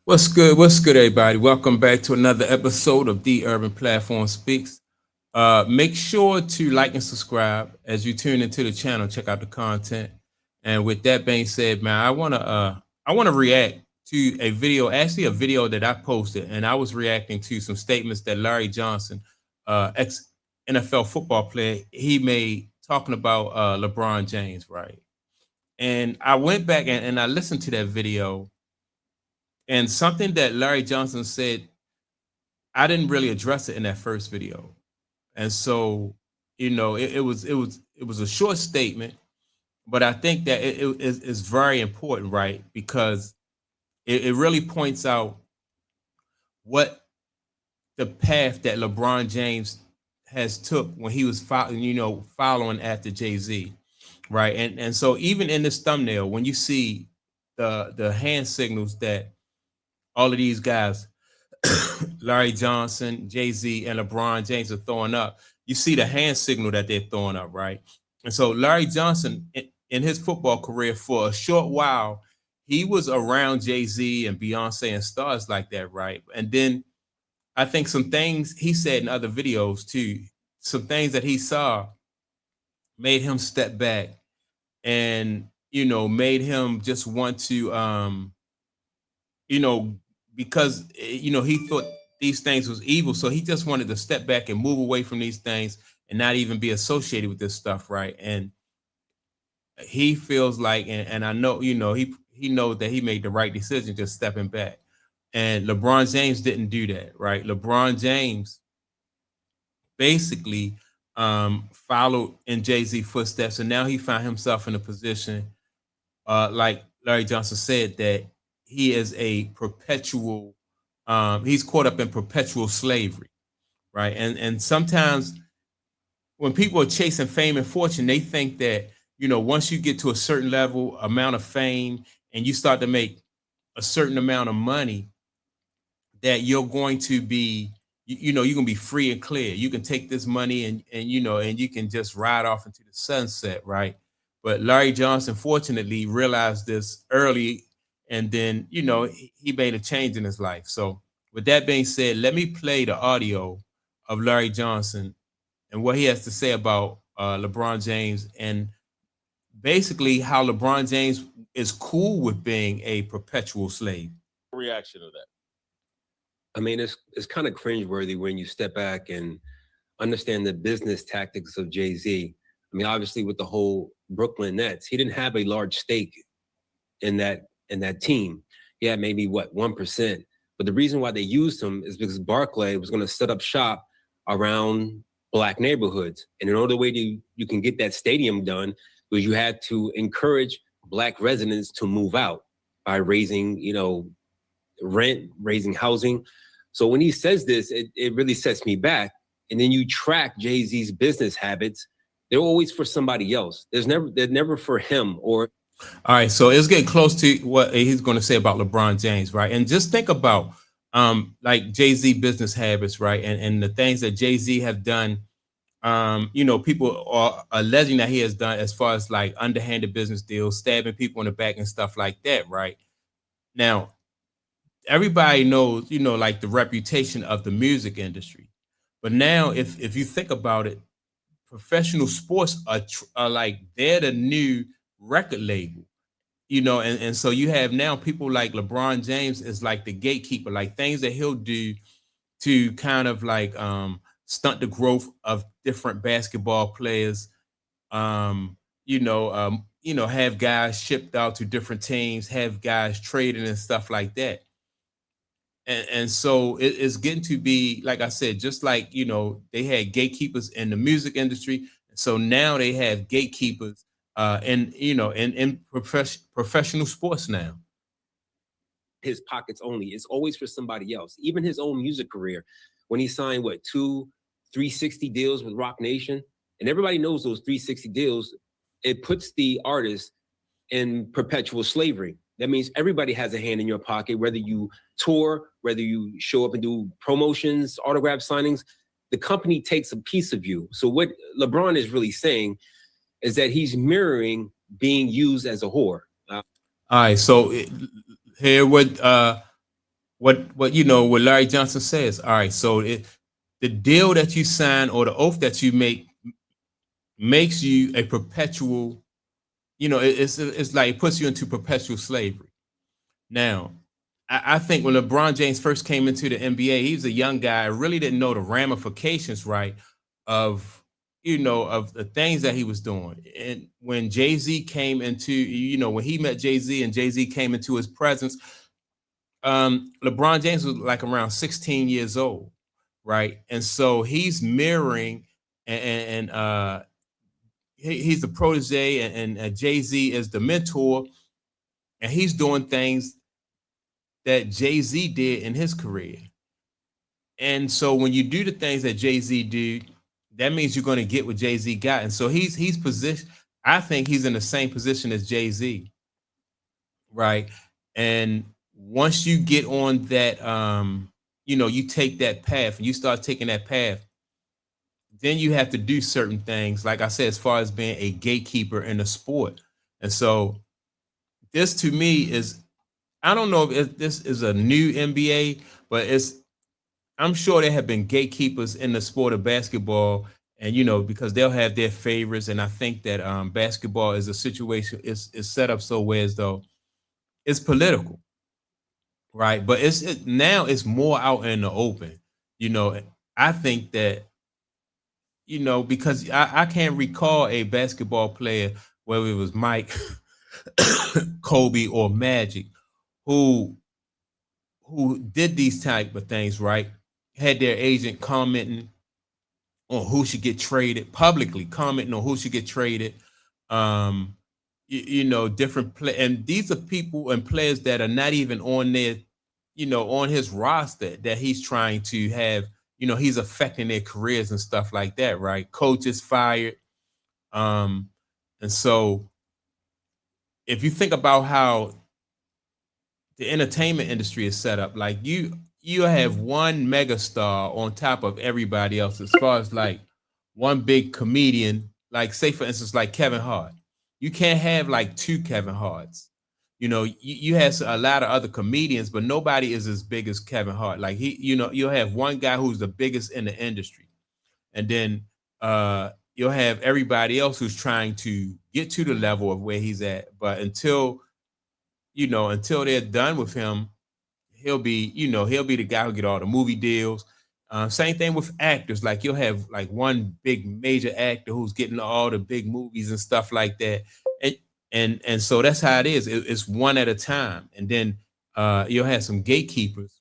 What's good? What's good, everybody? Welcome back to another episode of The Urban Platform Speaks. Make sure to like and subscribe as you tune into the channel. Check out the content. And with that being said, man, I wanna react to a video, actually a video that I posted, and I was reacting to some statements that Larry Johnson, ex NFL football player, he made talking about LeBron James, right? And I went back and I listened to that video, and something that Larry Johnson said, I didn't really address it in that first video. And so, it was a short statement, but I think that it's very important, right? Because it really points out what the path that LeBron James has took when he was following after Jay-Z, right? And so even in this thumbnail, when you see the hand signals that all of these guys, Larry Johnson, Jay Z, and LeBron James are throwing up, you see the hand signal that they're throwing up, right? And so Larry Johnson, in his football career, for a short while, he was around Jay Z and Beyonce and stars like that, right? And then I think some things he said in other videos too, some things that he saw made him step back and made him just want to you know, because he thought these things was evil, so he just wanted to step back and move away from these things and not even be associated with this stuff, right? And he feels like, and I know, he knows that he made the right decision just stepping back. And LeBron James didn't do that, right? LeBron James basically followed in Jay-Z footsteps, and now he found himself in a position, like Larry Johnson said, that he is a perpetual, he's caught up in perpetual slavery, right? And sometimes when people are chasing fame and fortune, they think that, once you get to a certain level amount of fame and you start to make a certain amount of money, that you're going to be, you're gonna be free and clear. You can take this money and you can just ride off into the sunset, right? But Larry Johnson fortunately realized this early, and then he made a change in his life. So with that being said, let me play the audio of Larry Johnson and what he has to say about LeBron James, and basically how LeBron James is cool with being a perpetual slave. Reaction to that. I mean, it's kind of cringeworthy when you step back and understand the business tactics of Jay-Z. I mean, obviously with the whole Brooklyn Nets, he didn't have a large stake in that team. He had maybe 1%. But the reason why they used him is because Barclay was going to set up shop around Black neighborhoods. And in order way you can get that stadium done was you had to encourage Black residents to move out by raising, rent, raising housing. So when he says this, it really sets me back. And then you track Jay-Z's business habits. They're always for somebody else. They're never for him. Or All right, so it's getting close to what he's going to say about LeBron James, right? And just think about like Jay-Z business habits, right? And the things that Jay-Z have done. People are alleging that he has done as far as like underhanded business deals, stabbing people in the back and stuff like that, right? Now, everybody knows, like the reputation of the music industry. But now, if you think about it, professional sports are like they're the new record label, and so you have now people like LeBron James is like the gatekeeper, like things that he'll do to kind of like stunt the growth of different basketball players. Have guys shipped out to different teams, have guys traded and stuff like that. And so it's getting to be, like I said, just like they had gatekeepers in the music industry, so now they have gatekeepers in professional sports now. his pockets only. It's always for somebody else. Even his own music career, when he signed two 360 deals with Rock Nation, and everybody knows those 360 deals, it puts the artist in perpetual slavery. That means everybody has a hand in your pocket, whether you tour, whether you show up and do promotions, autograph signings, the company takes a piece of you. So what LeBron is really saying is that he's mirroring being used as a whore. All right, so here what what you know what Larry Johnson says. All right, so the deal that you sign or the oath that you make makes you a perpetual. It's like it puts you into perpetual slavery. Now, I think when LeBron James first came into the NBA, he was a young guy, really didn't know the ramifications, right, of of the things that he was doing. And when Jay Z came into, when he met Jay Z and Jay Z came into his presence, LeBron James was like around 16 years old, right? And so he's mirroring, and he's the protege, and Jay Z is the mentor, and he's doing things that Jay Z did in his career. And so when you do the things that Jay Z do, that means you're going to get what Jay Z got. And so he's positioned. I think he's in the same position as Jay Z, right? And once you get on that, you take that path and you start taking that path, then you have to do certain things, like I said, as far as being a gatekeeper in the sport. And so this to me is, I don't know if this is a new NBA, but I'm sure there have been gatekeepers in the sport of basketball, and because they'll have their favorites. And I think that basketball is a situation is set up so where as though it's political, right? But now it's more out in the open. You know, I think that because I can't recall a basketball player, whether it was Mike, Kobe, or Magic, who did these type of things, right? Had their agent commenting on who should get traded, publicly commenting on who should get traded. Um, different play, and these are people and players that are not even on their, on his roster that he's trying to have. He's affecting their careers and stuff like that, right? Coaches fired. Um, and so if you think about how the entertainment industry is set up, like you have one megastar on top of everybody else, as far as like one big comedian, like say for instance, like Kevin Hart. You can't have like two Kevin Harts. You have a lot of other comedians, but nobody is as big as Kevin Hart. Like you'll have one guy who's the biggest in the industry, and then you'll have everybody else who's trying to get to the level of where he's at. But until they're done with him, he'll be the guy who get all the movie deals. Same thing with actors. Like you'll have like one big major actor who's getting all the big movies and stuff like that. And and so that's how it is. It's one at a time. And then you'll have some gatekeepers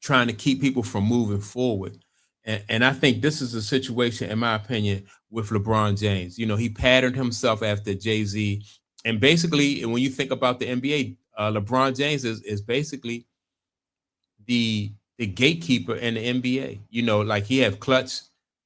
trying to keep people from moving forward. And I think this is a situation, in my opinion, with LeBron James. He patterned himself after Jay Z, and basically, when you think about the NBA, LeBron James is basically the gatekeeper in the NBA. Like he have Clutch,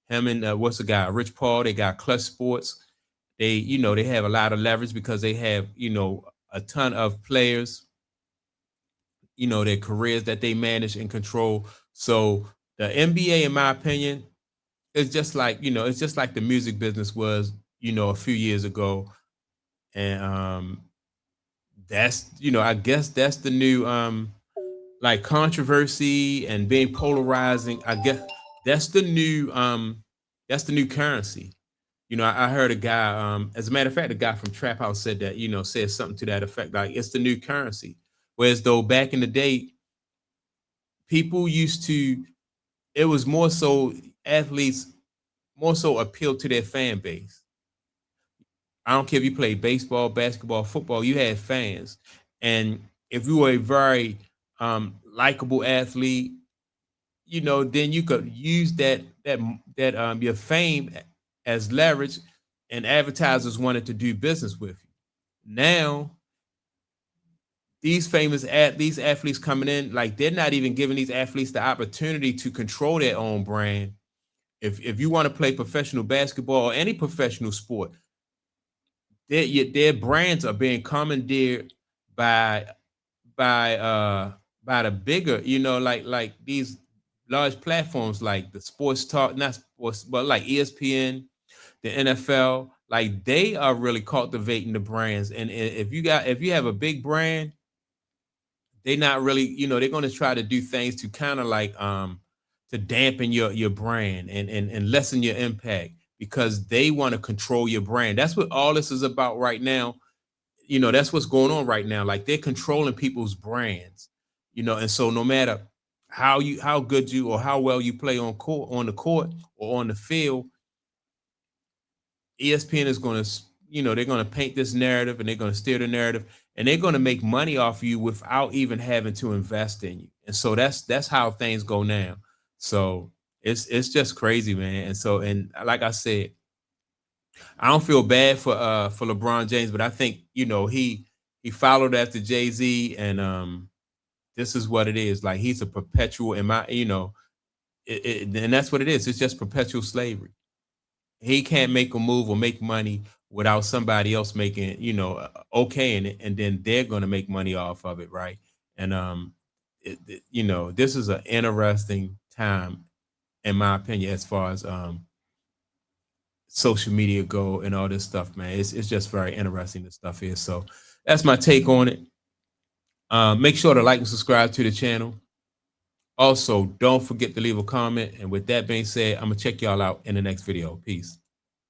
him and what's the guy, Rich Paul. They got Clutch Sports. They have a lot of leverage because they have a ton of players. Their careers that they manage and control. So the NBA, in my opinion, is just like it's just like the music business was a few years ago, and that's I guess that's the new like controversy and being polarizing. I guess that's the new currency. I heard a guy, as a matter of fact, a guy from Trap House said that, said something to that effect, like it's the new currency. Whereas though back in the day, people used to, it was more so athletes more so appeal to their fan base. I don't care if you play baseball, basketball, football, you had fans. And if you were a very likable athlete, then you could use that your fame as leverage, and advertisers wanted to do business with you. Now, these athletes coming in, like they're not even giving these athletes the opportunity to control their own brand. If you want to play professional basketball or any professional sport, their brands are being commandeered by by uh by the bigger, like these large platforms like the sports talk, not sports, but like ESPN, the NFL, like they are really cultivating the brands. And if you have a big brand, they're not really, they're going to try to do things to kind of like to dampen your brand and lessen your impact because they want to control your brand. That's what all this is about right now. That's what's going on right now. Like they're controlling people's brands, and so no matter how good you or how well you play on the court or on the field, ESPN is going to, they're going to paint this narrative and they're going to steer the narrative and they're going to make money off you without even having to invest in you. And so that's how things go now. So it's just crazy, man. And so, and like I said, I don't feel bad for LeBron James, but I think, he followed after Jay-Z and this is what it is. Like he's a perpetual in my, and that's what it is. It's just perpetual slavery. He can't make a move or make money without somebody else making, okaying it, and then they're going to make money off of it, right? And this is an interesting time, in my opinion, as far as social media go and all this stuff, man. It's just very interesting, this stuff is. So that's my take on it. Make sure to like and subscribe to the channel. Also, don't forget to leave a comment. And with that being said, I'm gonna check y'all out in the next video. Peace.